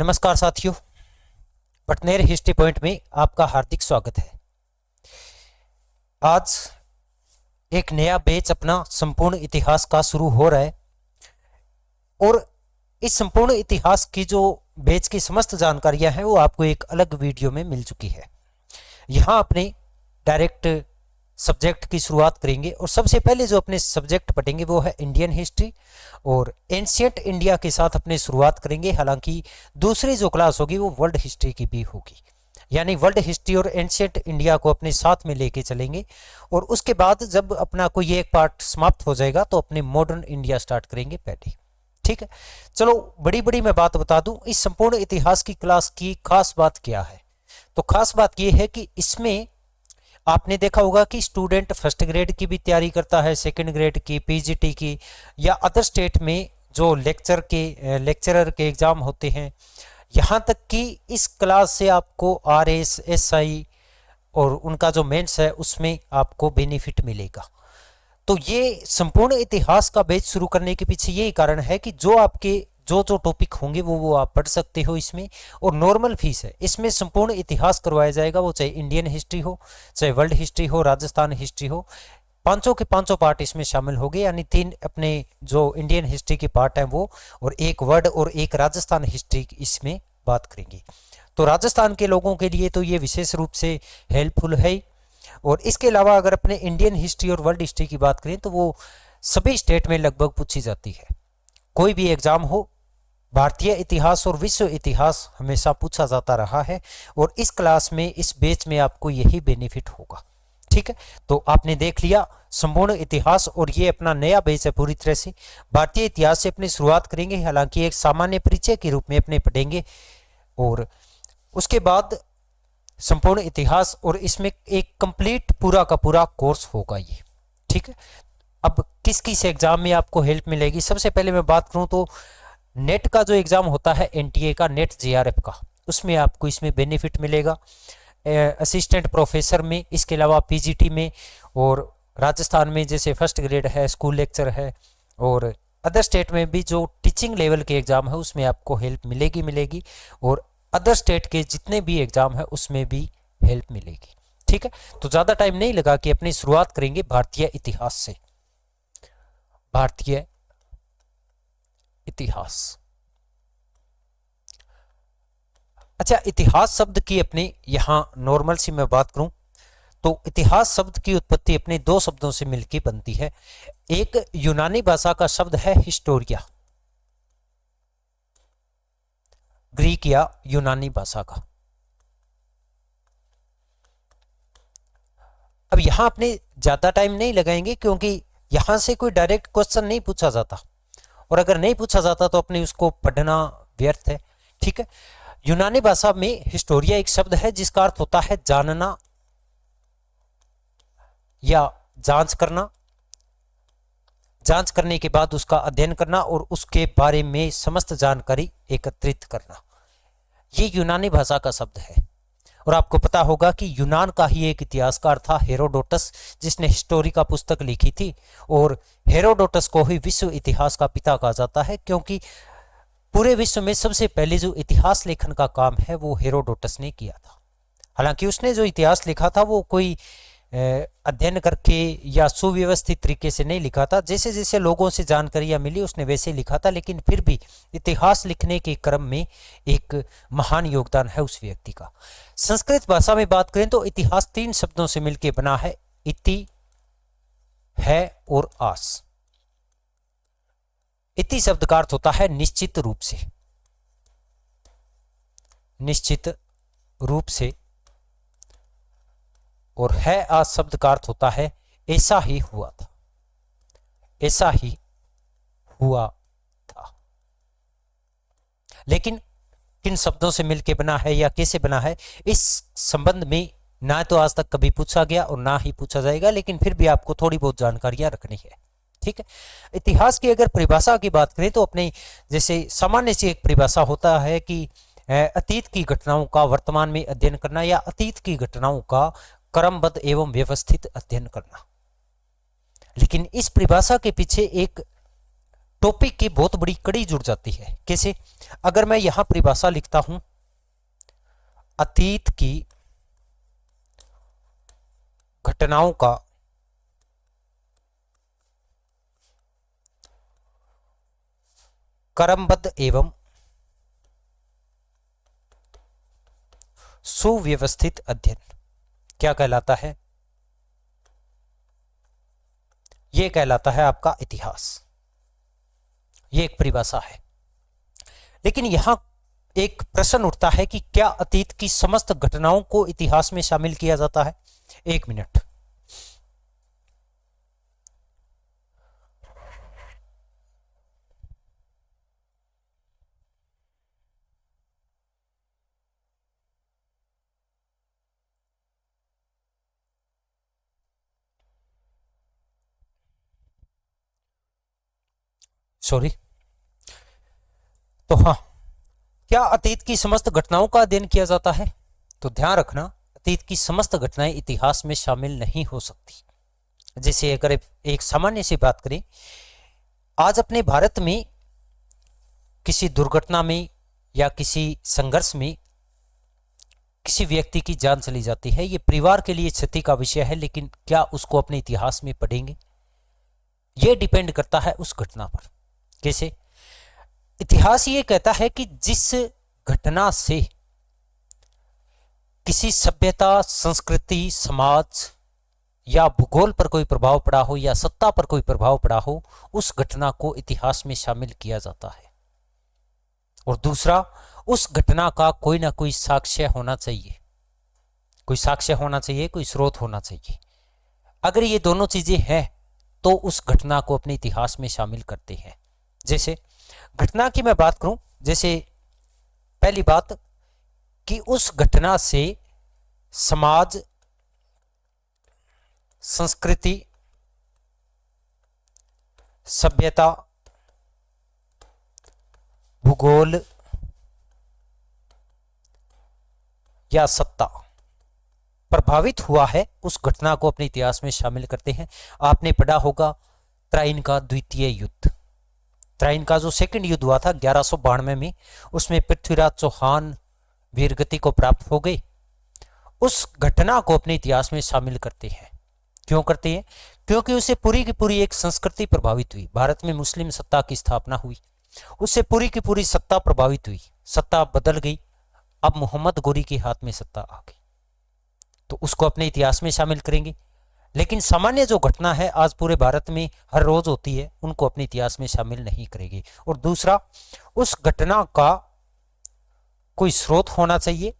नमस्कार साथियों, पटनेर history point में आपका हार्दिक स्वागत है। आज एक नया बैच अपना संपूर्ण इतिहास का शुरू हो रहा है और इस संपूर्ण इतिहास की जो बैच की समस्त जानकारियां हैं वो आपको एक अलग वीडियो में मिल चुकी है। यहाँ अपने डायरेक्ट सब्जेक्ट की शुरुआत करेंगे और सबसे पहले जो अपने सब्जेक्ट पढ़ेंगे वो है इंडियन हिस्ट्री और एंशिएंट इंडिया के साथ अपने शुरुआत करेंगे। हालांकि दूसरी जो क्लास होगी वो वर्ल्ड हिस्ट्री की भी होगी, यानी वर्ल्ड हिस्ट्री और एंशिएंट इंडिया को अपने साथ में लेके चलेंगे और उसके बाद जब अपना कोई एक पार्ट समाप्त हो जाएगा तो अपने मॉडर्न इंडिया स्टार्ट करेंगे पहले। ठीक है, चलो बड़ी बड़ी मैं बात बता दूं, इस संपूर्ण इतिहास की क्लास की खास बात क्या है। तो खास बात यह है कि इसमें आपने देखा होगा कि स्टूडेंट फर्स्ट ग्रेड की भी तैयारी करता है, सेकंड ग्रेड की, पीजीटी की, या अदर स्टेट में जो लेक्चरर के एग्जाम होते हैं, यहाँ तक कि इस क्लास से आपको आरएस, एसआई और उनका जो मेंस है उसमें आपको बेनिफिट मिलेगा। तो ये संपूर्ण इतिहास का बैच शुरू करने के पीछे यही कारण है कि जो आपके जो टॉपिक होंगे वो आप पढ़ सकते हो इसमें, और नॉर्मल फीस है। इसमें संपूर्ण इतिहास करवाया जाएगा, वो चाहे इंडियन हिस्ट्री हो, चाहे वर्ल्ड हिस्ट्री हो, राजस्थान हिस्ट्री हो, पांचों के पांचों पार्ट इसमें शामिल हो गए। यानी 3 अपने जो इंडियन हिस्ट्री के पार्ट हैं वो, और एक वर्ल्ड और एक राजस्थान हिस्ट्री इसमें बात करेंगे। तो राजस्थान के लोगों के लिए तो ये विशेष रूप से हेल्पफुल है। और इसके अलावा अगर अपने इंडियन हिस्ट्री और वर्ल्ड हिस्ट्री की बात करें तो वो सभी स्टेट में लगभग पूछी जाती है। कोई भी एग्जाम हो, भारतीय इतिहास और विश्व इतिहास हमेशा पूछा जाता रहा है और इस क्लास में, इस बैच में आपको यही बेनिफिट होगा। ठीक है, तो आपने देख लिया संपूर्ण इतिहास और ये अपना नया बैच है। पूरी तरह से भारतीय इतिहास से अपनी शुरुआत करेंगे, हालांकि एक सामान्य परिचय के रूप में अपने पढ़ेंगे और उसके बाद संपूर्ण इतिहास, और इसमें एक कंप्लीट पूरा का पूरा कोर्स होगा ये। ठीक है, अब किस किस एग्जाम में आपको हेल्प मिलेगी। सबसे पहले मैं बात करूं तो नेट का जो एग्जाम होता है एनटीए का, नेट जेआरएफ का, उसमें आपको इसमें बेनिफिट मिलेगा असिस्टेंट प्रोफेसर में, इसके अलावा पीजीटी में, और राजस्थान में जैसे फर्स्ट ग्रेड है, स्कूल लेक्चर है, और अदर स्टेट में भी जो टीचिंग लेवल के एग्जाम है उसमें आपको हेल्प मिलेगी और अदर स्टेट के जितने भी एग्जाम है उसमें भी हेल्प मिलेगी। ठीक है, तो ज़्यादा टाइम नहीं लगा कि अपनी शुरुआत करेंगे भारतीय इतिहास से। भारतीय इतिहास, अच्छा, इतिहास शब्द की अपनी यहां नॉर्मल सी मैं बात करूं तो इतिहास शब्द की उत्पत्ति अपने 2 शब्दों से मिलकर बनती है। एक यूनानी भाषा का शब्द है हिस्टोरिया, ग्रीक या यूनानी भाषा का। अब यहां अपने ज्यादा टाइम नहीं लगाएंगे क्योंकि यहां से कोई डायरेक्ट क्वेश्चन नहीं पूछा जाता, और अगर नहीं पूछा जाता तो अपने उसको पढ़ना व्यर्थ है। ठीक है, यूनानी भाषा में हिस्टोरिया एक शब्द है जिसका अर्थ होता है जानना या जांच करना, जांच करने के बाद उसका अध्ययन करना और उसके बारे में समस्त जानकारी एकत्रित करना। ये यूनानी भाषा का शब्द है। और आपको पता होगा कि यूनान का ही एक इतिहासकार था हेरोडोटस, जिसने हिस्टोरिका पुस्तक लिखी थी, और हेरोडोटस को ही विश्व इतिहास का पिता कहा जाता है क्योंकि पूरे विश्व में सबसे पहले जो इतिहास लेखन का काम है वो हेरोडोटस ने किया था। हालांकि उसने जो इतिहास लिखा था वो कोई अध्ययन करके या सुव्यवस्थित तरीके से नहीं लिखा था, जैसे जैसे लोगों से जानकारियां मिली उसने वैसे लिखा था, लेकिन फिर भी इतिहास लिखने के क्रम में एक महान योगदान है उस व्यक्ति का। संस्कृत भाषा में बात करें तो इतिहास 3 शब्दों से मिलकर बना है, इति, है और आस। इति शब्द का अर्थ होता है निश्चित रूप से, निश्चित रूप से, और है आज शब्द का अर्थ होता है ऐसा ही हुआ था, ऐसा ही हुआ था। लेकिन किन शब्दों से मिलकर बना है या कैसे बना है, इस संबंध में ना तो आज तक कभी पूछा गया और ना ही पूछा जाएगा, लेकिन फिर भी आपको थोड़ी बहुत जानकारियां रखनी है। ठीक है, इतिहास की अगर परिभाषा की बात करें तो अपने जैसे सामान्य सी एक परिभाषा होता है कि अतीत की घटनाओं का वर्तमान में अध्ययन करना या अतीत की घटनाओं का क्रमबद्ध एवं व्यवस्थित अध्ययन करना। लेकिन इस परिभाषा के पीछे एक टॉपिक की बहुत बड़ी कड़ी जुड़ जाती है। कैसे? अगर मैं यहां परिभाषा लिखता हूं अतीत की घटनाओं का क्रमबद्ध एवं सुव्यवस्थित अध्ययन क्या कहलाता है? यह कहलाता है आपका इतिहास। यह एक परिभाषा है। लेकिन यहां एक प्रश्न उठता है कि क्या अतीत की समस्त घटनाओं को इतिहास में शामिल किया जाता है? एक मिनट। सॉरी। तो हाँ, क्या अतीत की समस्त घटनाओं का अध्ययन किया जाता है? तो ध्यान रखना, अतीत की समस्त घटनाएं इतिहास में शामिल नहीं हो सकती। जैसे अगर एक सामान्य सी बात करें, आज अपने भारत में किसी दुर्घटना में या किसी संघर्ष में किसी व्यक्ति की जान चली जाती है, यह परिवार के लिए क्षति का विषय है, लेकिन क्या उसको अपने इतिहास में पढ़ेंगे? यह डिपेंड करता है उस घटना पर। कैसे? इतिहास ये कहता है कि जिस घटना से किसी सभ्यता, संस्कृति, समाज या भूगोल पर कोई प्रभाव पड़ा हो या सत्ता पर कोई प्रभाव पड़ा हो, उस घटना को इतिहास में शामिल किया जाता है। और दूसरा, उस घटना का कोई ना कोई साक्ष्य होना चाहिए, कोई साक्ष्य होना चाहिए, कोई स्रोत होना चाहिए। अगर ये दोनों चीजें हैं तो उस घटना को अपने इतिहास में शामिल करते हैं। जैसे घटना की मैं बात करूं, जैसे पहली बात कि उस घटना से समाज, संस्कृति, सभ्यता, भूगोल या सत्ता प्रभावित हुआ है, उस घटना को अपने इतिहास में शामिल करते हैं। आपने पढ़ा होगा त्राइन का द्वितीय युद्ध। त्राइन का जो सेकंड युद्ध हुआ था 1192 में, उसमें पृथ्वीराज चौहान वीरगति को प्राप्त हो गए। उस घटना को अपने इतिहास में शामिल करते हैं। क्यों करते हैं? क्योंकि उससे पूरी की पूरी एक संस्कृति प्रभावित हुई। भारत में मुस्लिम सत्ता की स्थापना हुई, उससे पूरी की पूरी सत्ता प्रभावित हुई, सत्ता बदल गई। अब मोहम्मद गोरी के हाथ में सत्ता आ गई, तो उसको अपने इतिहास में शामिल करेंगे। लेकिन सामान्य जो घटना है आज पूरे भारत में हर रोज होती है, उनको अपने इतिहास में शामिल नहीं करेंगे। और दूसरा, उस घटना का कोई स्रोत होना चाहिए,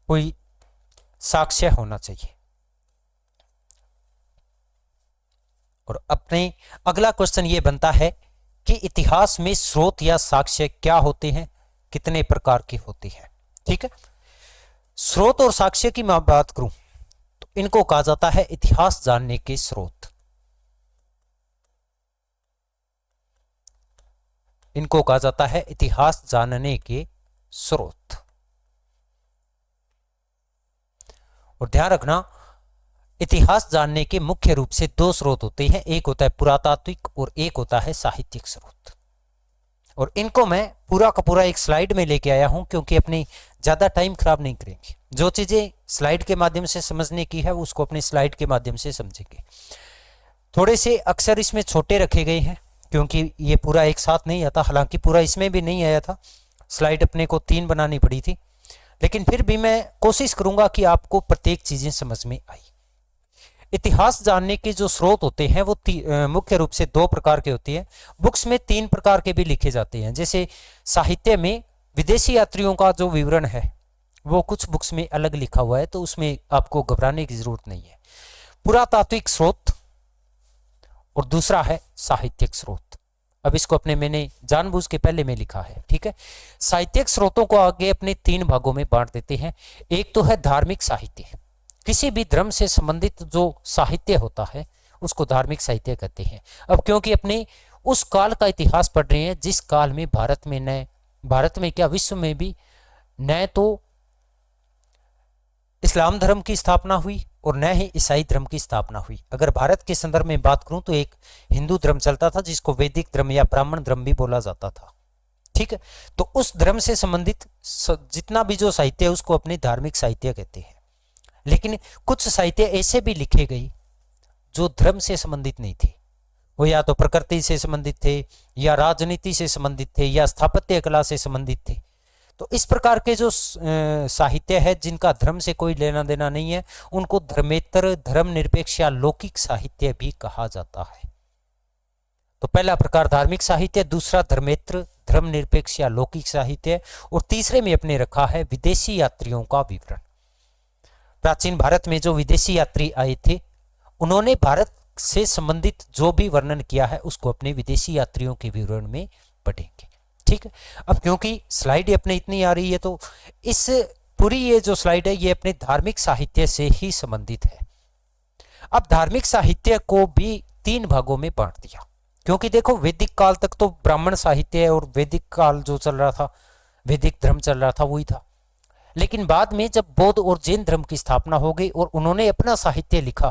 कोई साक्ष्य होना चाहिए। और अपने अगला क्वेश्चन ये बनता है कि इतिहास में स्रोत या साक्ष्य क्या होते हैं, कितने प्रकार के होते हैं? ठीक है, स्रोत और साक्ष्य की मैं बात करूं तो इनको कहा जाता है इतिहास जानने के स्रोत। इनको कहा जाता है इतिहास जानने के स्रोत। और ध्यान रखना, इतिहास जानने के मुख्य रूप से दो स्रोत होते हैं, एक होता है पुरातात्विक और एक होता है साहित्यिक स्रोत। और इनको मैं पूरा का पूरा एक स्लाइड में लेके आया हूं, क्योंकि अपनी ज्यादा टाइम खराब नहीं करेंगे। जो चीजें स्लाइड के माध्यम से समझने की है उसको अपने स्लाइड के माध्यम से समझेंगे। थोड़े से अक्षर इसमें छोटे रखे गए हैं क्योंकि ये पूरा एक साथ नहीं आता, हालांकि पूरा इसमें भी नहीं आया था, स्लाइड अपने को 3 बनानी पड़ी थी, लेकिन फिर भी मैं कोशिश करूंगा कि आपको प्रत्येक चीजें समझ में आई। इतिहास जानने के जो स्रोत होते हैं वो मुख्य रूप से 2 प्रकार के होते हैं। बुक्स में 3 प्रकार के भी लिखे जाते हैं। जैसे साहित्य में विदेशी यात्रियों का जो विवरण है वो कुछ बुक्स में अलग लिखा हुआ है, तो उसमें आपको घबराने की जरूरत नहीं है। पुरातात्विक स्रोत और दूसरा है साहित्यिक स्रोत। अब इसको मैंने जानबूझ के पहले में लिखा है, ठीक है। साहित्यिक स्रोतों को आगे अपने 3 भागों में बांट देते हैं। एक तो है धार्मिक साहित्य, किसी भी धर्म से संबंधित जो साहित्य होता है उसको धार्मिक साहित्य कहते हैं। अब क्योंकि अपने उस काल का इतिहास पढ़ रहे हैं जिस काल में भारत में क्या विश्व में भी न तो इस्लाम धर्म की स्थापना हुई और न ही ईसाई धर्म की स्थापना हुई। अगर भारत के संदर्भ में बात करूं तो एक हिंदू धर्म चलता था जिसको वैदिक धर्म या ब्राह्मण धर्म भी बोला जाता था। ठीक है, तो उस धर्म से संबंधित जितना भी जो साहित्य है उसको अपने धार्मिक साहित्य कहते हैं। लेकिन कुछ साहित्य ऐसे भी लिखे गए जो धर्म से संबंधित नहीं थे, वो या तो प्रकृति से संबंधित थे, या राजनीति से संबंधित थे, या स्थापत्य कला से संबंधित थे। तो इस प्रकार के जो साहित्य है जिनका धर्म से कोई लेना देना नहीं है, उनको धर्मेतर, धर्मनिरपेक्ष या लौकिक साहित्य भी कहा जाता है। तो पहला प्रकार धार्मिक साहित्य, दूसरा धर्मेतर, धर्मनिरपेक्ष या लौकिक साहित्य, और तीसरे में अपने रखा है विदेशी यात्रियों का विवरण। प्राचीन भारत में जो विदेशी यात्री आए थे उन्होंने भारत से संबंधित जो भी वर्णन किया है उसको अपने विदेशी यात्रियों के विवरण में पढ़ेंगे। ठीक है, अब क्योंकि स्लाइड अपने इतनी आ रही है तो इस पूरी ये जो स्लाइड है ये अपने धार्मिक साहित्य से ही संबंधित है। अब धार्मिक साहित्य को भी 3 भागों में बांट दिया, क्योंकि देखो वैदिक काल तक तो ब्राह्मण साहित्य और वैदिक काल जो चल रहा था, वैदिक धर्म चल रहा था, वही था। लेकिन बाद में जब बौद्ध और जैन धर्म की स्थापना हो गई और उन्होंने अपना साहित्य लिखा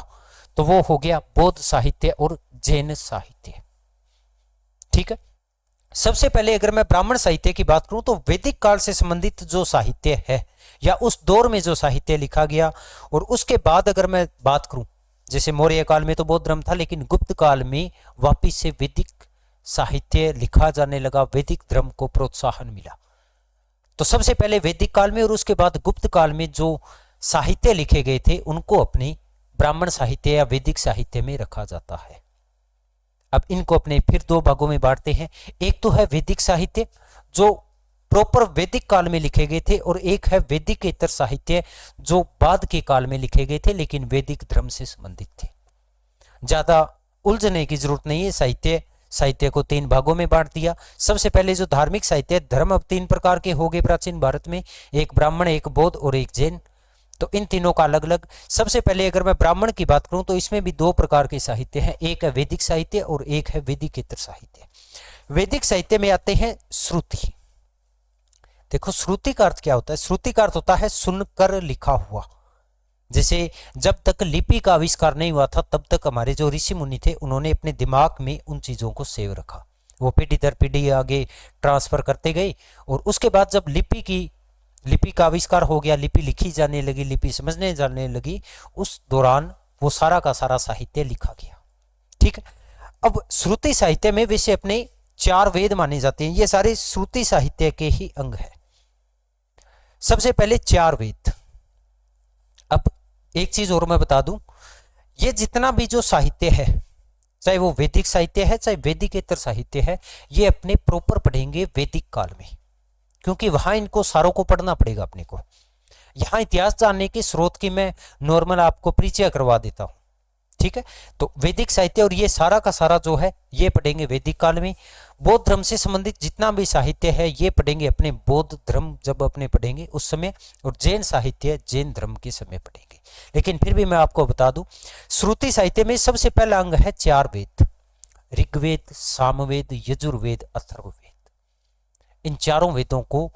तो वो हो गया बौद्ध साहित्य और जैन साहित्य। ठीक है, सबसे पहले अगर मैं ब्राह्मण साहित्य की बात करूं तो वैदिक काल से संबंधित जो साहित्य है या उस दौर में जो साहित्य लिखा गया, और उसके बाद अगर मैं बात करूं जैसे मौर्य काल में तो बौद्ध धर्म था, लेकिन गुप्त काल में वापिस से वैदिक साहित्य लिखा जाने लगा, वैदिक धर्म को प्रोत्साहन मिला। तो सबसे पहले वैदिक काल में और उसके बाद गुप्त काल में जो साहित्य लिखे गए थे उनको अपने ब्राह्मण साहित्य या वैदिक साहित्य में रखा जाता है। अब इनको अपने फिर 2 भागों में बांटते हैं। एक तो है वैदिक साहित्य जो प्रॉपर वैदिक काल में लिखे गए थे, और एक है वैदिकेतर साहित्य जो बाद के काल में लिखे गए थे लेकिन वैदिक धर्म से संबंधित थे। ज्यादा उलझने की जरूरत नहीं है, साहित्य को 3 भागों में बांट दिया। सबसे पहले जो धार्मिक साहित्य, धर्म अब 3 प्रकार के हो गए प्राचीन भारत में, एक ब्राह्मण, एक बौद्ध और एक जैन। तो इन तीनों का अलग अलग। सबसे पहले अगर मैं ब्राह्मण की बात करूं तो इसमें भी 2 प्रकार के साहित्य हैं, एक है वैदिक साहित्य और एक है वैदिकेतर साहित्य। वैदिक साहित्य में आते हैं श्रुति। देखो श्रुति का अर्थ क्या होता है? श्रुति का अर्थ होता है सुनकर लिखा हुआ। जैसे जब तक लिपि का आविष्कार नहीं हुआ था तब तक हमारे जो ऋषि मुनि थे उन्होंने अपने दिमाग में उन चीजों को सेव रखा, वो पीढ़ी दर पीढ़ी आगे ट्रांसफर करते गए, और उसके बाद जब लिपि का आविष्कार हो गया, लिपि लिखी जाने लगी, लिपि समझने जाने लगी, उस दौरान वो सारा का सारा साहित्य लिखा गया। ठीक है, अब श्रुति साहित्य में वैसे अपने 4 वेद माने जाते हैं, ये सारे श्रुति साहित्य के ही अंग है। सबसे पहले 4 वेद। अब एक चीज और मैं बता दूं, ये जितना भी जो साहित्य है, चाहे वो वैदिक साहित्य है चाहे वैदिकेतर साहित्य है, ये अपने प्रॉपर पढ़ेंगे वैदिक काल में, क्योंकि वहां इनको सारों को पढ़ना पड़ेगा अपने को। यहां इतिहास जानने के स्रोत की मैं नॉर्मल आपको परिचय करवा देता हूं। ठीक है, तो वैदिक साहित्य और ये सारा का सारा जो है ये पढ़ेंगे वैदिक काल में। बौद्ध धर्म से संबंधित जितना भी साहित्य है ये पढ़ेंगे अपने बौद्ध धर्म जब अपने पढ़ेंगे उस समय, और जैन साहित्य जैन धर्म के समय पढ़ेंगे। लेकिन फिर भी मैं आपको बता दूं, श्रुति साहित्य में सबसे पहला अंग है 4 वेद, ऋग्वेद, सामवेद, यजुर्वेद, अथर्ववेद। इन चारों वेदों को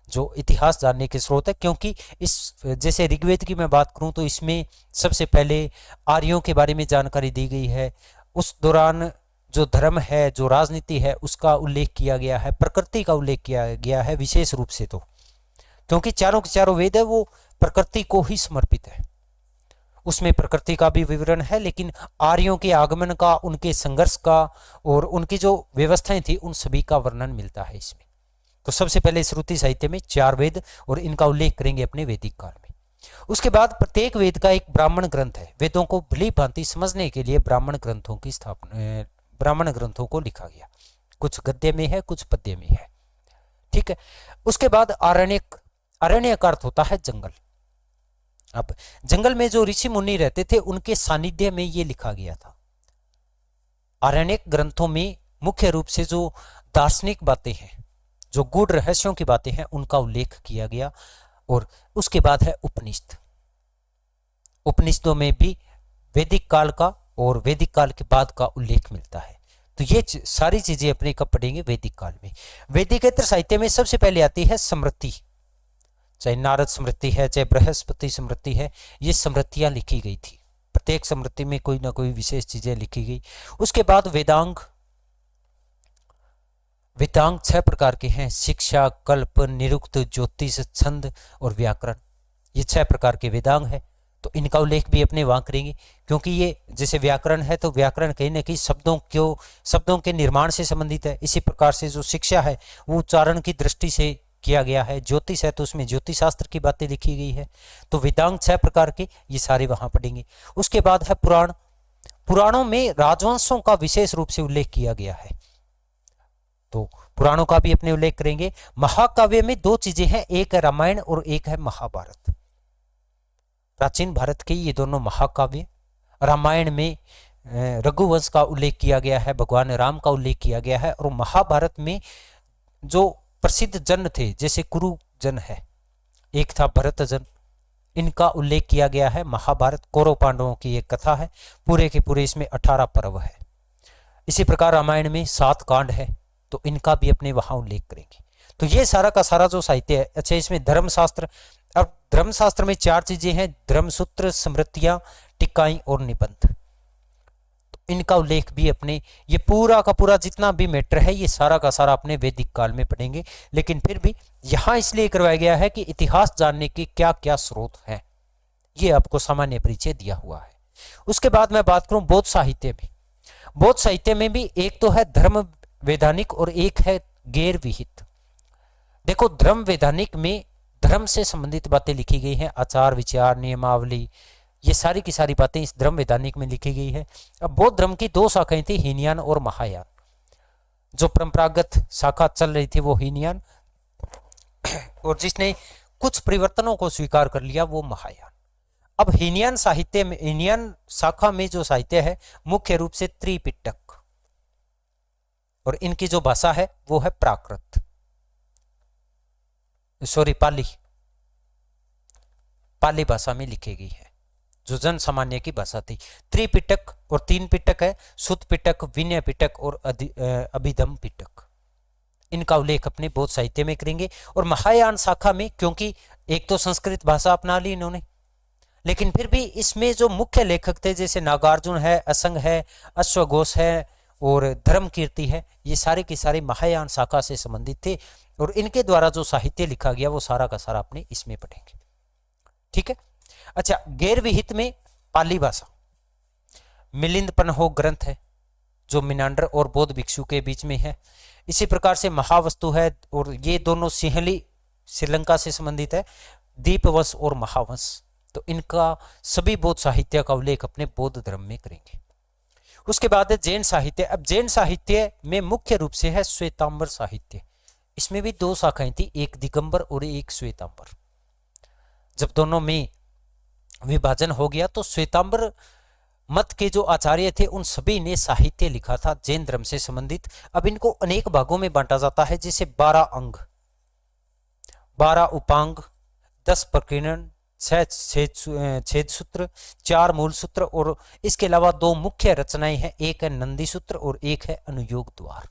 जो इतिहास जानने के स्रोत है, क्योंकि इस जैसे ऋग्वेद की मैं बात करूं तो इसमें सबसे पहले आर्यों के बारे में जानकारी दी गई है, उस दौरान जो धर्म है, जो राजनीति है, उसका उल्लेख किया गया है, प्रकृति का उल्लेख किया गया है विशेष रूप से, तो क्योंकि चारों के चारों वेद है वो प्रकृति को ही समर्पित है, उसमें प्रकृति का भी विवरण है, लेकिन आर्यों के आगमन का, उनके संघर्ष का और उनकी जो व्यवस्थाएं थी उन सभी का वर्णन मिलता है इसमें। तो सबसे पहले श्रुति साहित्य में 4 वेद, और इनका उल्लेख करेंगे अपने वैदिक काल में। उसके बाद प्रत्येक वेद का एक ब्राह्मण ग्रंथ है। वेदों को भली भांति समझने के लिए ब्राह्मण ग्रंथों को लिखा गया, कुछ गद्य में है, कुछ पद्य में है। ठीक है, उसके बाद अरण्य का अर्थ होता है जंगल। अब जंगल में जो ऋषि मुनि रहते थे उनके सानिध्य में ये लिखा गया था। आरण्यक ग्रंथों में मुख्य रूप से जो दार्शनिक बातें हैं, जो गूढ़ रहस्यों की बातें हैं, उनका उल्लेख किया गया। और उसके बाद है उपनिषद। उपनिषदों में भी वैदिक काल का और वैदिक काल के बाद का उल्लेख मिलता है। तो ये सारी चीजें अपने कब पढ़ेंगे? वैदिक काल में। वैदिकेतर साहित्य में सबसे पहले आती है स्मृति, चाहे नारद स्मृति है, चाहे बृहस्पति स्मृति है, ये स्मृतियां लिखी गई थी। प्रत्येक स्मृति में कोई ना कोई विशेष चीजें लिखी गई। उसके बाद वेदांग, वेदांग 6 प्रकार के हैं, शिक्षा, कल्प, निरुक्त, ज्योतिष, छंद और व्याकरण। ये 6 प्रकार के वेदांग है। तो इनका उल्लेख भी अपने वहां करेंगे, क्योंकि ये जैसे व्याकरण है तो व्याकरण कहीं ना कहीं शब्दों के निर्माण से संबंधित है। इसी प्रकार से जो शिक्षा है वो उच्चारण की दृष्टि से किया गया है। ज्योतिष है तो उसमें ज्योतिष शास्त्र की बातें लिखी गई है। तो वेदांग 6 प्रकार के, ये सारे वहां पढ़ेंगे। उसके बाद है पुराण। पुराणों में राजवंशों का विशेष रूप से उल्लेख किया गया है, तो पुराणों का भी अपने उल्लेख करेंगे। महाकाव्य में 2 चीजें हैं, एक है रामायण और एक है महाभारत। प्राचीन भारत के ये दोनों महाकाव्य। रामायण में रघुवंश का उल्लेख किया गया है, भगवान राम का उल्लेख किया गया है। और महाभारत में जो प्रसिद्ध जन थे, जैसे कुरु जन है, एक था भरत जन, इनका उल्लेख किया गया है। महाभारत कौरव पांडवों की एक कथा है, पूरे के पूरे इसमें 18 पर्व है। इसी प्रकार रामायण में 7 कांड है, तो इनका भी अपने वहां उल्लेख करेंगे। तो ये सारा का सारा जो साहित्य है। अच्छा, इसमें धर्मशास्त्र। अब धर्मशास्त्र में 4 चीजें हैं, धर्मसूत्र, स्मृतियां, टिक्काई और निबंध। तो इनका उल्लेख भी अपने, ये पूरा का पूरा जितना भी मैटर है ये सारा का सारा अपने वैदिक काल में पढ़ेंगे। लेकिन फिर भी यहां इसलिए करवाया गया है कि इतिहास जानने के क्या क्या स्रोत हैं, ये आपको सामान्य परिचय दिया हुआ है। उसके बाद मैं बात करूं बौद्ध साहित्य में। बौद्ध साहित्य में भी एक तो है धर्म वैधानिक और एक है गैर विहित। देखो, धर्म वैधानिक में धर्म से संबंधित बातें लिखी गई हैं, आचार विचार, नियमावली, ये सारी की सारी बातें इस धर्म वैधानिक में लिखी गई है। अब बौद्ध धर्म की 2 शाखाएं थी, हीनयान और महायान। जो परंपरागत शाखा चल रही थी वो हीनयान, और जिसने कुछ परिवर्तनों को स्वीकार कर लिया वो महायान। अब हीनयान साहित्य में, हीनयान शाखा में जो साहित्य है मुख्य रूप से त्रिपिटक, और इनकी जो भाषा है वो है प्राकृत, पाली भाषा में लिखी गई है, जो जन सामान्य की भाषा थी। त्रिपिटक और 3 पिटक है, सुत पिटक, विनय पिटक और अभिधम पिटक। इनका उल्लेख अपने बौद्ध साहित्य में करेंगे। और महायान शाखा में, क्योंकि एक तो संस्कृत भाषा अपना ली इन्होंने, लेकिन फिर भी इसमें जो मुख्य लेखक थे जैसे नागार्जुन है, असंग है, अश्वघोष है और धर्म कीर्ति है, ये सारे के सारे महायान शाखा से संबंधित थे। और इनके द्वारा जो साहित्य लिखा गया वो सारा का सारा अपने इसमें पढ़ेंगे। ठीक है। अच्छा, गैर विहित में पाली भाषा, मिलिंद पन्हो ग्रंथ है जो मिनांडर और बौद्ध भिक्षु के बीच में है। इसी प्रकार से महावस्तु है, और ये दोनों सिंहली श्रीलंका से संबंधित है, दीपवंश और महावंश। तो इनका सभी बौद्ध साहित्य का उल्लेख अपने बौद्ध धर्म में करेंगे। उसके बाद है जैन साहित्य। अब जैन साहित्य में मुख्य रूप से है श्वेतांबर साहित्य। इसमें भी 2 शाखाएं थी, एक दिगंबर और एक श्वेतांबर। जब दोनों में विभाजन हो गया तो श्वेतांबर मत के जो आचार्य थे उन सभी ने साहित्य लिखा था जैन धर्म से संबंधित। अब इनको अनेक भागों में बांटा जाता है, जैसे 12 अंग, 12 उपांग, 10 प्रकीर्णन, 6 छेद सूत्र, 4 मूल सूत्र, और इसके अलावा 2 मुख्य रचनाएं हैं, एक है नंदी सूत्र और एक है अनुयोग द्वार।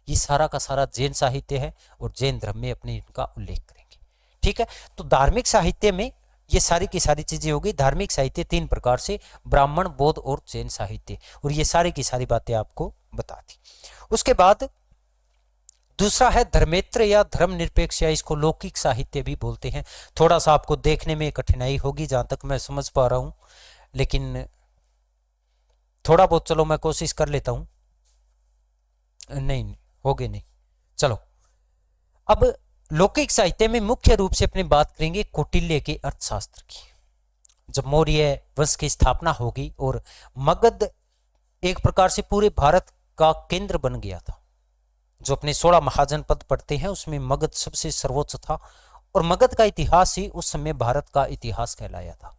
ये सारा का सारा जैन साहित्य है और जैन धर्म में अपने इनका उल्लेख करेंगे। ठीक है। तो धार्मिक साहित्य में ये सारी की सारी चीजें होगी। धार्मिक साहित्य 3 प्रकार से, ब्राह्मण, बौद्ध और जैन साहित्य, और ये सारी की सारी बातें आपको बता दी। उसके बाद दूसरा है धर्मेत्र या धर्म निरपेक्ष, या इसको लौकिक साहित्य भी बोलते हैं। थोड़ा सा आपको देखने में कठिनाई होगी जहां तक मैं समझ पा रहा हूं, लेकिन थोड़ा बहुत चलो मैं कोशिश कर लेता हूं। नहीं होगे नहीं, चलो। अब लौकिक साहित्य में मुख्य रूप से अपनी बात करेंगे कौटिल्य के अर्थशास्त्र की। जब मौर्य वंश की स्थापना होगी और मगध एक प्रकार से पूरे भारत का केंद्र बन गया था, जो अपने 16 महाजनपद पढ़ते हैं उसमें मगध सबसे सर्वोच्च था, और मगध का इतिहास ही उस समय भारत का इतिहास कहलाया था।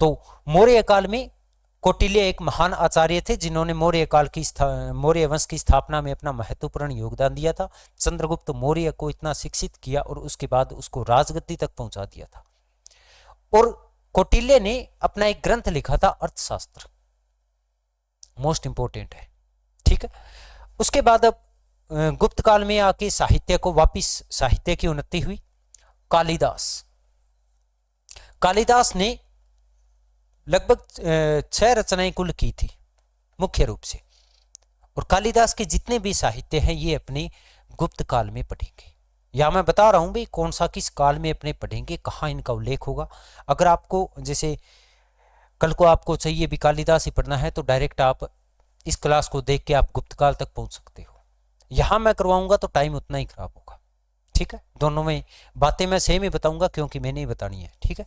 तो मौर्य काल में कौटिल्य एक महान आचार्य थे जिन्होंने मौर्य वंश की स्थापना में अपना महत्वपूर्ण योगदान दिया था। चंद्रगुप्त मौर्य को इतना शिक्षित किया और उसके बाद उसको राजगद्दी तक पहुंचा दिया था। और कौटिल्य ने अपना एक ग्रंथ लिखा था अर्थशास्त्र, मोस्ट इंपोर्टेंट है। ठीक है। उसके बाद अब गुप्त काल में आके साहित्य को वापिस, साहित्य की उन्नति हुई। कालिदास। कालिदास ने लगभग 6 रचनाएं कुल की थी मुख्य रूप से, और कालिदास के जितने भी साहित्य हैं ये अपने गुप्त काल में पढ़ेंगे। या मैं बता रहा हूं भाई कौन सा किस काल में अपने पढ़ेंगे, कहाँ इनका उल्लेख होगा। अगर आपको जैसे कल को आपको चाहिए भी कालिदास ही पढ़ना है तो डायरेक्ट आप इस क्लास को देख के आप गुप्त काल तक पहुंच सकते हो। यहां मैं करवाऊंगा तो टाइम उतना ही खराब होगा, ठीक है। दोनों में बातें मैं सेम ही बताऊंगा क्योंकि मैंने ही बतानी है, ठीक है।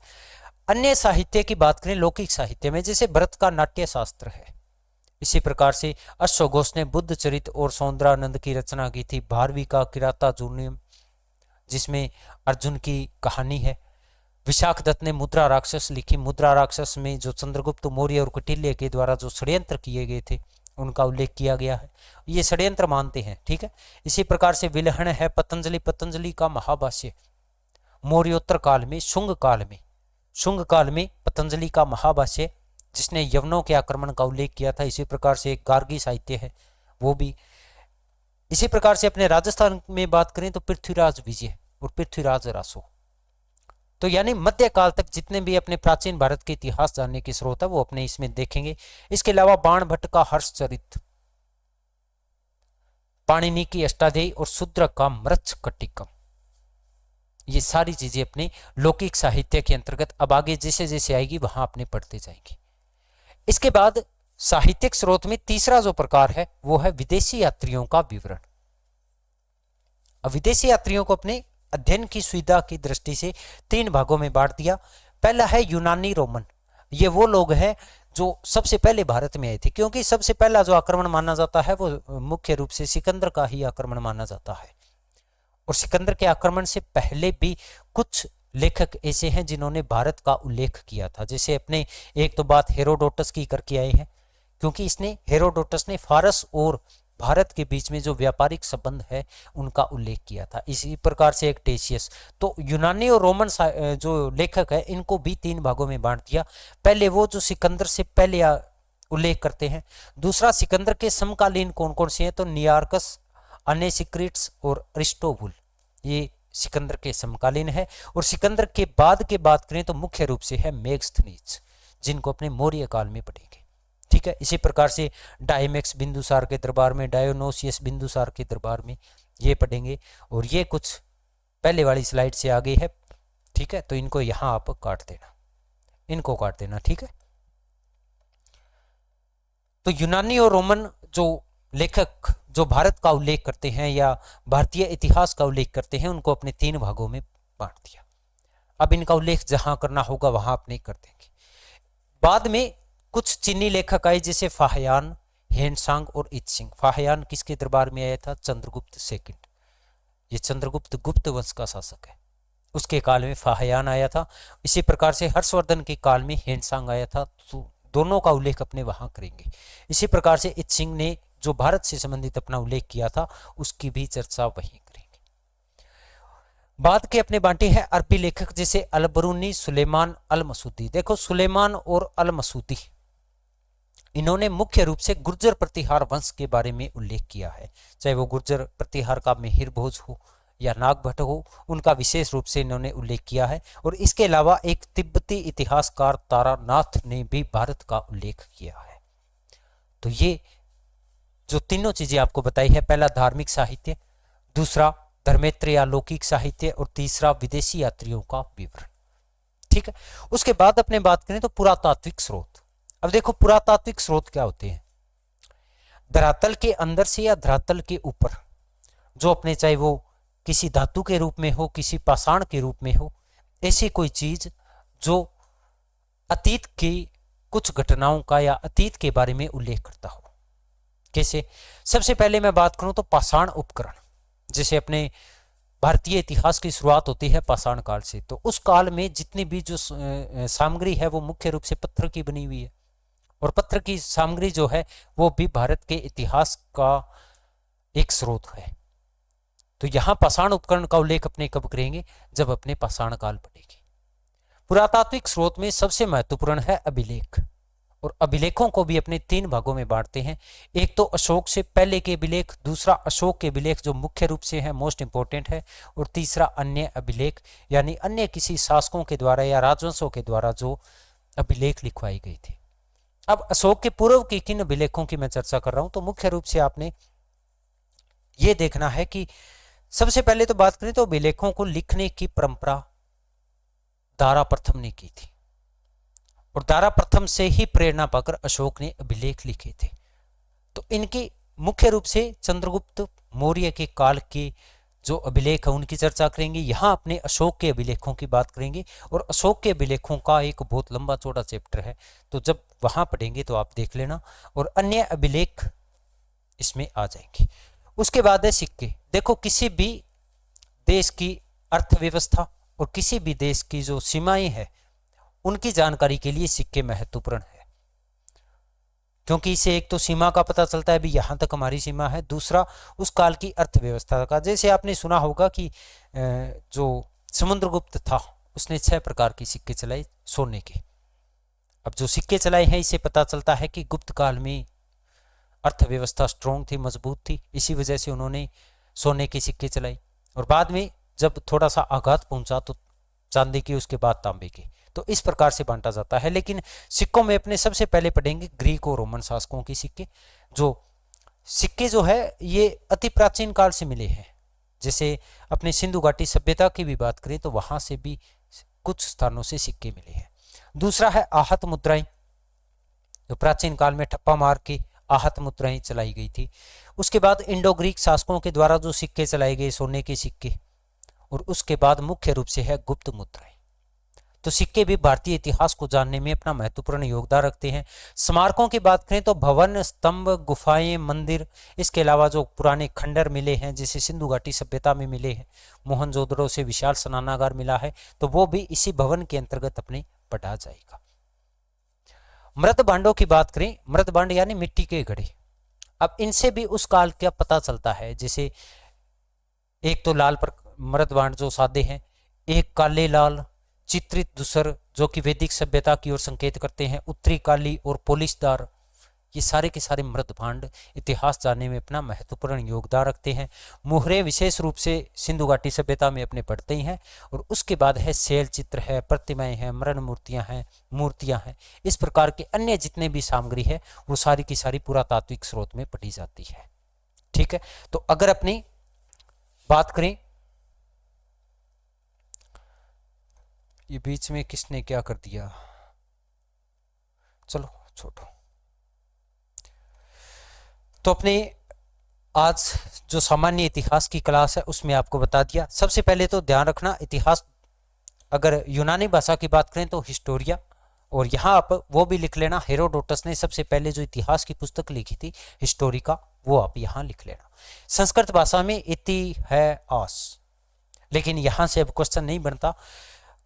अन्य साहित्य की बात करें, लौकिक साहित्य में जैसे भरत का नाट्य शास्त्र है, इसी प्रकार से अश्वघोष ने बुद्ध चरित और सौंदरानंद की रचना की थी। भारवी का किराता जूर्नियम जिसमें अर्जुन की कहानी है। विशाख दत्त ने मुद्रा राक्षस लिखी। मुद्रा राक्षस में जो चंद्रगुप्त मौर्य और कौटिल्य के द्वारा जो षड्यंत्र किए गए थे उनका उल्लेख किया गया है, ये षड्यंत्र मानते हैं, ठीक है। इसी प्रकार से विलहण है पतंजलि का महाभाष्य मौर्योत्तर काल में, शुंग काल में पतंजलि का महाभाष्य जिसने यवनों के आक्रमण का उल्लेख किया था। इसी प्रकार से एक गार्गी साहित्य है वो भी। इसी प्रकार से अपने राजस्थान में बात करें तो पृथ्वीराज विजय और पृथ्वीराज रासो। तो यानी मध्यकाल तक जितने भी अपने प्राचीन भारत के इतिहास जानने के स्रोत है वो अपने इसमें देखेंगे। इसके अलावा बाण भट्ट का हर्षचरित, पाणिनि की अष्टाध्यायी और शूद्र का मृच्छकटिकम, ये सारी चीजें अपने लौकिक साहित्य के अंतर्गत अब आगे जैसे जैसे आएगी वहां अपने पढ़ते जाएंगे। इसके बाद साहित्यिक स्रोत में तीसरा जो प्रकार है वो है विदेशी यात्रियों का विवरण। अब विदेशी यात्रियों को अपने अध्ययन की सुविधा की दृष्टि से 3 भागों में बांट दिया। पहला है यूनानी रोमन, ये वो लोग हैं जो सबसे पहले भारत में आए थे, क्योंकि सबसे पहला जो आक्रमण माना जाता है वो मुख्य रूप से सिकंदर का ही आक्रमण माना जाता है। और सिकंदर के आक्रमण से पहले भी कुछ लेखक ऐसे हैं जिन्होंने भारत का उल्लेख किया था। जैसे अपने एक तो बात हेरोडोटस की करके आए हैं, क्योंकि हेरोडोटस ने फारस और भारत के बीच में जो व्यापारिक संबंध है उनका उल्लेख किया था। इसी प्रकार से एक टेशियस। तो यूनानी और रोमन जो लेखक है इनको भी 3 भागों में बांट दिया। पहले वो जो सिकंदर से पहले उल्लेख करते हैं। दूसरा सिकंदर के समकालीन कौन कौन से हैं, तो नियार्कस, अनेसिक्रिट्स और अरिस्टोबुल, ये सिकंदर के समकालीन है। और सिकंदर के बाद के बात करें तो मुख्य रूप से है मेगस्थनीज, जिनको अपने मौर्य काल में पढ़ेंगे, ठीक है। इसी प्रकार से डायमेक्स बिंदुसार के दरबार में, डायोनोसियस बिंदुसार के दरबार में ये पढ़ेंगे। और ये कुछ पहले वाली स्लाइड से आगे है, ठीक है। तो इनको यहां आप काट देना, इनको काट देना, ठीक है। तो यूनानी और रोमन जो लेखक जो भारत का उल्लेख करते हैं या भारतीय इतिहास का उल्लेख करते हैं उनको अपने 3 भागों में बांट दिया। अब इनका उल्लेख जहां करना होगा वहां अपने कर देंगे। बाद में कुछ चीनी लेखक आए जैसे फाहयान, हेनसांग और इत्सिंग। फाहयान किसके दरबार में आया था, चंद्रगुप्त सेकंड, ये चंद्रगुप्त गुप्त वंश का शासक है, उसके काल में फाहयान आया था। इसी प्रकार से हर्षवर्धन के काल में हेनसांग आया था, तो दोनों का उल्लेख अपने वहां करेंगे। इसी प्रकार से इत्सिंग ने जो भारत से संबंधित अपना उल्लेख किया था उसकी भी चर्चा वहीं करेंगे। बाद के अपने बांटे हैं अरबी लेखक जैसे अलबरूनी, सुलेमान, अल मसूदी। देखो सुलेमान और अल मसूदी इन्होंने मुख्य रूप से गुर्जर प्रतिहार वंश के बारे में उल्लेख किया है, चाहे वो गुर्जर प्रतिहार का मिहिर भोज हो या नागभट्ट हो, उनका विशेष रूप से इन्होंने उल्लेख किया है। और इसके अलावा एक तिब्बती इतिहासकार तारानाथ ने भी भारत का उल्लेख किया है। तो ये जो तीनों चीजें आपको बताई है, पहला धार्मिक साहित्य, दूसरा धर्मेत्र या लौकिक साहित्य और तीसरा विदेशी यात्रियों का विवरण, ठीक है। उसके बाद अपने बात करें तो पुरातात्विक स्रोत। अब देखो पुरातात्विक स्रोत क्या होते हैं, धरातल के अंदर से या धरातल के ऊपर जो अपने चाहे वो किसी धातु के रूप में हो, किसी पाषाण के रूप में हो, ऐसी कोई चीज जो अतीत की कुछ घटनाओं का या अतीत के बारे में उल्लेख करता हो। कैसे, सबसे पहले मैं बात करूं तो पाषाण उपकरण, जैसे अपने भारतीय इतिहास की शुरुआत होती है पाषाण काल से, तो उस काल में जितनी भी जो सामग्री है वो मुख्य रूप से पत्थर की बनी हुई है। और पत्थर की सामग्री जो है वो भी भारत के इतिहास का एक स्रोत है। तो यहां पाषाण उपकरण का उल्लेख अपने कब करेंगे, जब अपने पाषाण काल पढ़ेंगे। पुरातात्विक स्रोत में सबसे महत्वपूर्ण है अभिलेख, और अभिलेखों को भी अपने 3 भागों में बांटते हैं। एक तो अशोक से पहले के अभिलेख, दूसरा अशोक के अभिलेख जो मुख्य रूप से है, मोस्ट इंपॉर्टेंट है, और तीसरा अन्य अभिलेख यानी अन्य किसी शासकों के द्वारा या राजवंशों के द्वारा जो अभिलेख लिखवाई गई थी। अब अशोक के पूर्व के किन अभिलेखों की मैं चर्चा कर रहा हूं, तो मुख्य रूप से आपने ये देखना है कि सबसे पहले तो बात करें तो अभिलेखों को लिखने की परंपरा दारा प्रथम ने की थी, और दारा प्रथम से ही प्रेरणा पाकर अशोक ने अभिलेख लिखे थे। तो इनकी मुख्य रूप से चंद्रगुप्त मौर्य के काल के जो अभिलेख है उनकी चर्चा करेंगे। यहां अपने अशोक के अभिलेखों की बात करेंगे, और अशोक के अभिलेखों का एक बहुत लंबा चौड़ा चैप्टर है, तो जब वहां पढ़ेंगे तो आप देख लेना, और अन्य अभिलेख इसमें आ जाएंगे। उसके बाद है सिक्के। देखो, किसी भी देश की अर्थव्यवस्था और किसी भी देश की जो सीमाएं हैं उनकी जानकारी के लिए सिक्के महत्वपूर्ण है, क्योंकि इसे एक तो सीमा का पता चलता है, भी यहां तक हमारी सीमा है, दूसरा उस काल की अर्थव्यवस्था का। जैसे आपने सुना होगा कि जो समुद्रगुप्त था उसने 6 प्रकार के सिक्के चलाए सोने के। अब जो सिक्के चलाए हैं इससे पता चलता है कि गुप्त काल में अर्थव्यवस्था स्ट्रोंग थी, मजबूत थी, इसी वजह से उन्होंने सोने के सिक्के चलाए। और बाद में जब थोड़ा सा आघात पहुंचा तो चांदी की, उसके बाद तांबे की, तो इस प्रकार से बांटा जाता है। लेकिन सिक्कों में अपने सबसे पहले पढ़ेंगे ग्रीक और रोमन शासकों के सिक्के। जो सिक्के जो है ये अति प्राचीन काल से मिले हैं। जैसे अपने सिंधु घाटी सभ्यता की भी बात करें तो वहां से भी कुछ स्थानों से सिक्के मिले हैं। दूसरा है आहत मुद्राएं, जो प्राचीन काल में ठप्पा मार के आहत मुद्राएं चलाई गई थी। उसके बाद इंडो ग्रीक शासकों के द्वारा जो सिक्के चलाए गए सोने के सिक्के, और उसके बाद मुख्य रूप से है गुप्त मुद्राएं। तो सिक्के भी भारतीय इतिहास को जानने में अपना महत्वपूर्ण योगदान रखते हैं। स्मारकों की बात करें तो भवन, स्तंभ, गुफाएं, मंदिर, इसके अलावा जो पुराने खंडर मिले हैं जैसे सिंधु घाटी सभ्यता में मिले हैं, मोहनजोदड़ो से विशाल स्नानागार मिला है, तो वो भी इसी भवन के अंतर्गत अपने पढ़ा जाएगा। मृत भांडों की बात करें, मृत भांड यानी मिट्टी के घड़े, अब इनसे भी उस काल का पता चलता है। जैसे एक तो लाल मृत भांड जो सादे हैं, एक काले लाल चित्रित दूसर जो कि वैदिक सभ्यता की ओर संकेत करते हैं, उत्तरी काली और पोलिशदार, ये सारे के सारे मृत भांड इतिहास जानने में अपना महत्वपूर्ण योगदान रखते हैं। मोहरे विशेष रूप से सिंधु घाटी सभ्यता में अपने पढ़ते ही हैं। और उसके बाद है शैल चित्र है, प्रतिमाएं हैं, मरण मूर्तियां हैं, इस प्रकार के अन्य जितने भी सामग्री है वो सारी की सारी पुरातात्विक स्रोत में पढ़ी जाती है। ठीक है, तो अगर अपनी बात करें, ये बीच में किसने क्या कर दिया, चलो छोड़ो। तो अपने आज जो सामान्य इतिहास की क्लास है उसमें आपको बता दिया। सबसे पहले तो ध्यान रखना, इतिहास अगर यूनानी भाषा की बात करें तो हिस्टोरिया, और यहाँ आप वो भी लिख लेना, हेरोडोटस ने सबसे पहले जो इतिहास की पुस्तक लिखी थी हिस्टोरिका, वो आप यहाँ लिख लेना। संस्कृत भाषा में इतिहास, लेकिन यहाँ से अब क्वेश्चन नहीं बनता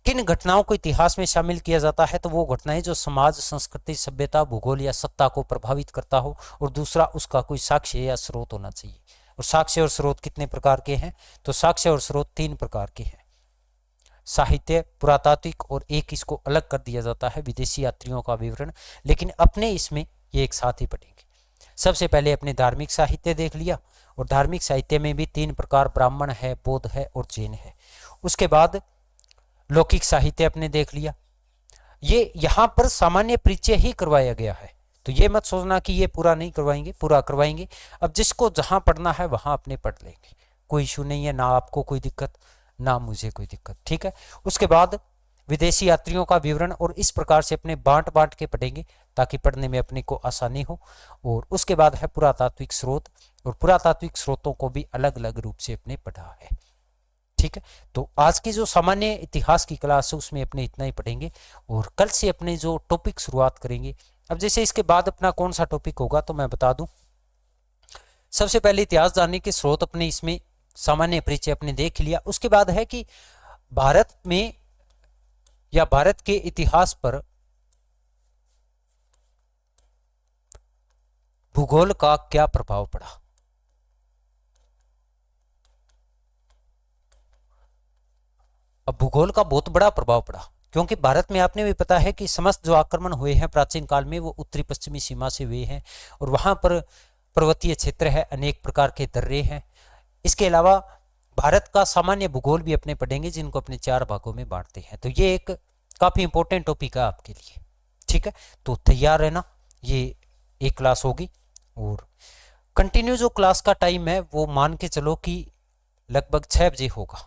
किन घटनाओं को इतिहास में शामिल किया जाता है, तो वो घटनाएं जो समाज, संस्कृति, सभ्यता, भूगोल या सत्ता को प्रभावित करता हो, और दूसरा उसका कोई साक्ष्य या स्रोत होना चाहिए। और साक्ष्य और स्रोत कितने प्रकार के हैं, तो साक्ष्य और स्रोत 3 प्रकार के हैं, साहित्य, पुरातात्विक, और एक इसको अलग कर दिया जाता है विदेशी यात्रियों का विवरण, लेकिन अपने इसमें ये एक साथ ही पढ़ेंगे। सबसे पहले अपने धार्मिक साहित्य देख लिया, और धार्मिक साहित्य में भी 3 प्रकार, ब्राह्मण है, बौद्ध है और जैन है। उसके बाद लौकिक साहित्य अपने देख लिया। ये यहाँ पर सामान्य परिचय ही करवाया गया है, तो ये मत सोचना कि ये पूरा नहीं करवाएंगे, पूरा करवाएंगे। अब जिसको जहां पढ़ना है वहां अपने पढ़ लेंगे, कोई इशू नहीं है, ना आपको कोई दिक्कत ना मुझे कोई दिक्कत। ठीक है, उसके बाद विदेशी यात्रियों का विवरण, और इस प्रकार से अपने बांट के पढ़ेंगे ताकि पढ़ने में अपने को आसानी हो। और उसके बाद है पुरातात्विक स्रोत, और पुरातात्विक स्रोतों को भी अलग अलग रूप से अपने पढ़ा है। ठीक है, तो आज की जो सामान्य इतिहास की क्लास है उसमें अपने इतना ही पढ़ेंगे, और कल से अपने जो टॉपिक शुरुआत करेंगे। अब जैसे इसके बाद अपना कौन सा टॉपिक होगा तो मैं बता दूं। सबसे पहले इतिहास जानने के स्रोत अपने इसमें सामान्य परिचय अपने देख लिया। उसके बाद है कि भारत में या भारत के इतिहास पर भूगोल का क्या प्रभाव पड़ा। अब भूगोल का बहुत बड़ा प्रभाव पड़ा, क्योंकि भारत में आपने भी पता है कि समस्त जो आक्रमण हुए हैं प्राचीन काल में वो उत्तरी पश्चिमी सीमा से हुए हैं, और वहाँ पर पर्वतीय क्षेत्र है, अनेक प्रकार के दर्रे हैं। इसके अलावा भारत का सामान्य भूगोल भी अपने पढ़ेंगे, जिनको अपने 4 भागों में बांटते हैं। तो ये एक काफ़ी इंपॉर्टेंट टॉपिक है आपके लिए, ठीक है। तो तैयार रहना, ये एक क्लास होगी, और कंटिन्यू जो क्लास का टाइम है वो मान के चलो कि लगभग 6 बजे होगा,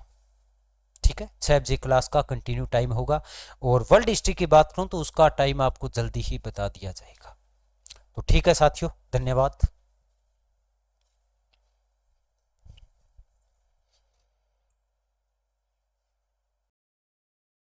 ठीक है। 6 बजे क्लास का कंटिन्यू टाइम होगा, और वर्ल्ड हिस्ट्री की बात करूं तो उसका टाइम आपको जल्दी ही बता दिया जाएगा। तो ठीक है साथियों, धन्यवाद।